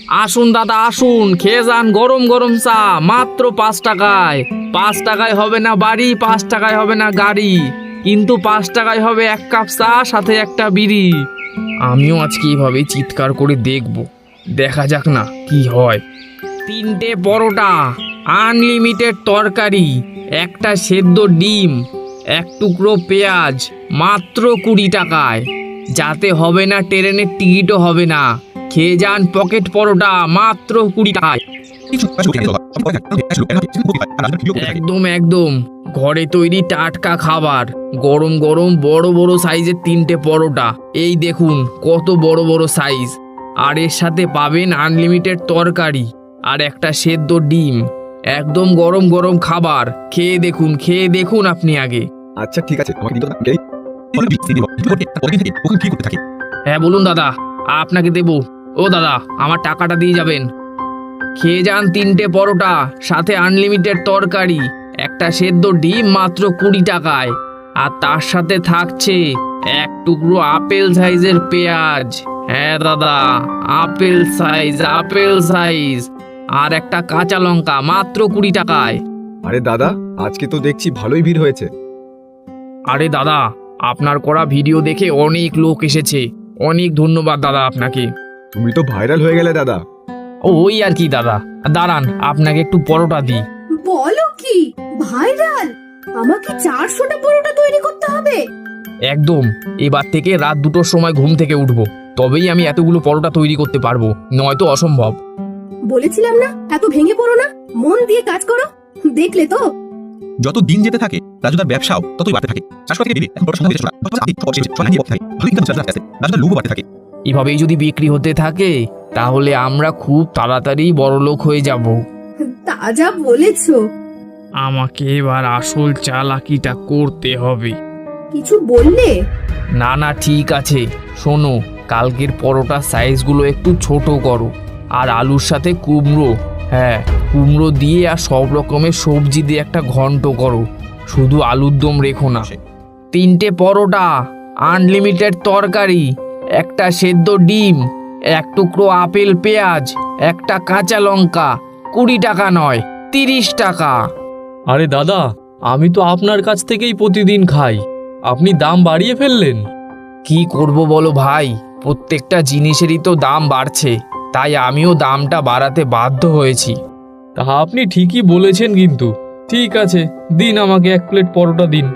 আসুন দাদা আসুন, খেয়ে যান গরম গরম চা, মাত্র 5 টাকায়। 5 টাকায় হবে না বাড়ি, 5 টাকায় হবে না গাড়ি, কিন্তু 5 টাকায় হবে 1 কাপ চা সাথে একটা বিড়ি। আমিও আজকে এইভাবে চিৎকার করে দেখব, দেখা যাক না কি হয়। 3টে পরোটা, আনলিমিটেড তরকারি, একটা সেদ্ধ ডিম, 1 টুকরো পেঁয়াজ, মাত্র 20 টাকায়। যাতে হবে না ট্রেনের টিকিটও হবে না। খেয়ে যান পকেট পরোটা, মাত্র 20 টাকায়। একদম একদম, ঘরে তৈরি টাটকা খাবার, গরম গরম বড় বড় সাইজের 3টে পরোটা, এই দেখুন কত বড় বড় সাইজ। আর এর সাথে পাবেন আনলিমিটেড তরকারি আর একটা সেদ্ধ ডিম। একদম গরম গরম খাবার, খেয়ে দেখুন আপনি আগে। আচ্ছা ঠিক আছে, আমাকে দিন তো। হ্যাঁ বলুন দাদা, আপনাকে দেব। ও দাদা, আমার টাকাটা দিয়ে যাবেন। খেয়ে যান 3টে পরোটা, সাথে আনলিমিটেড তরকারি, একটা সেদ্ধ ডিম, মাত্র 20 টাকায়। আর তার সাথে থাকছে 1 টুকরো আপেল সাইজের পেঁয়াজ। হ্যাঁ দাদা, আপেল সাইজ। আর একটা কাঁচা লঙ্কা, মাত্র 20 টাকায়। আরে দাদা, আজকে তো দেখছি ভালোই ভিড় হয়েছে। আরে দাদা, আপনার করা ভিডিও দেখে অনেক লোক এসেছে, অনেক ধন্যবাদ দাদা আপনাকে। তুমি তো ভাইরাল হয়ে গেলে দাদা। ওই আর কি দাদা, দাঁড়ান আপনাকে একটু পরোটা দিই। বলো কি, ভাইরাল? আমাকে 400টা পরোটা তৈরি করতে হবে? একদম, এবার থেকে রাত 2টোর সময় ঘুম থেকে উঠবো, তবেই আমি এতগুলো পরোটা তৈরি করতে পারবো, নয়তো অসম্ভব। বলেছিলাম না এত ভেঙে পড়ো না, মন দিয়ে কাজ করো। দেখলে তো, যত দিন যেতে থাকে রাজুদার ব্যবসাও ততই বাড়তে থাকে। চাষ করা থেকে ভেবে এখন বড় সংখ্যা বেড়ে রাজুদার লোভও বাড়তে থাকে। এভাবেই যদি বিক্রি হতে থাকে তাহলে আমরা খুব তাড়াতাড়ি বড়লোক হয়ে যাব। তা যা বলেছো। আমাকে এবার আসল চালাকিটা করতে হবে। কিছু বললে? না না ঠিক আছে, শোনো, কালকের পরোটার সাইজগুলো একটু ছোট করো, আর আলুর সাথে কুমড়ো, হ্যাঁ কুমড়ো দিয়ে আর সব রকমের সবজি দিয়ে একটা ঘন্ট করো, শুধু আলুর দম রেখো না। 3টে পরোটা, আনলিমিটেড তরকারি, একটা সেদ্ধ ডিম, 1 টুকরো আপেল পেঁয়াজ, একটা কাঁচা লঙ্কা, 20 টাকা নয় 30 টাকা। আরে দাদা, আমি তো আপনার কাছ থেকেই প্রতিদিন খাই, আপনি দাম বাড়িয়ে ফেললেন। কি করব বলো ভাই, প্রত্যেকটা জিনিসেরই তো দাম বাড়ছে, তাই আমিও দামটা বাড়াতে বাধ্য হয়েছি। তা আপনি ঠিকই বলেছেন, কিন্তু ঠিক আছে, দিন আমাকে 1 প্লেট পরোটা দিন।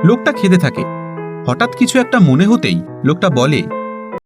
লোকটা খেতে থাকে। হঠাৎ কিছু একটা মনে হতেই লোকটা বলে,